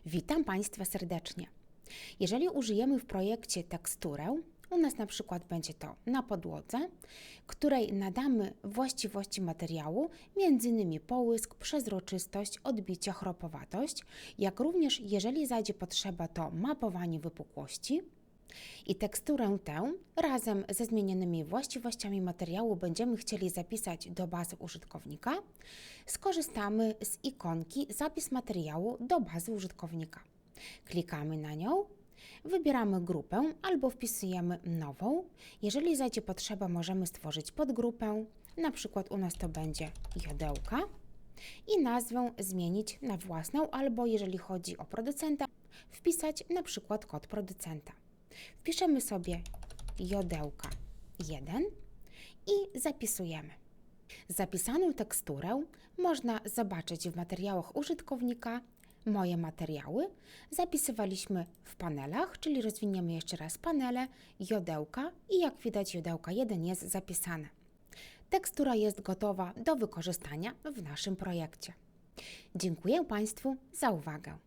Witam Państwa serdecznie. Jeżeli użyjemy w projekcie teksturę, u nas na przykład będzie to na podłodze, której nadamy właściwości materiału, m.in. połysk, przezroczystość, odbicie, chropowatość, jak również jeżeli zajdzie potrzeba to mapowanie wypukłości. I teksturę tę razem ze zmienionymi właściwościami materiału będziemy chcieli zapisać do bazy użytkownika, skorzystamy z ikonki Zapis materiału do bazy użytkownika. Klikamy na nią, wybieramy grupę albo wpisujemy nową. Jeżeli zajdzie potrzeba, możemy stworzyć podgrupę, na przykład u nas to będzie jodełka i nazwę zmienić na własną, albo jeżeli chodzi o producenta, wpisać na przykład kod producenta. Wpiszemy sobie jodełka 1 i zapisujemy. Zapisaną teksturę można zobaczyć w materiałach użytkownika. Moje materiały zapisywaliśmy w panelach, czyli rozwiniemy jeszcze raz panele, jodełka i jak widać jodełka 1 jest zapisane. Tekstura jest gotowa do wykorzystania w naszym projekcie. Dziękuję Państwu za uwagę.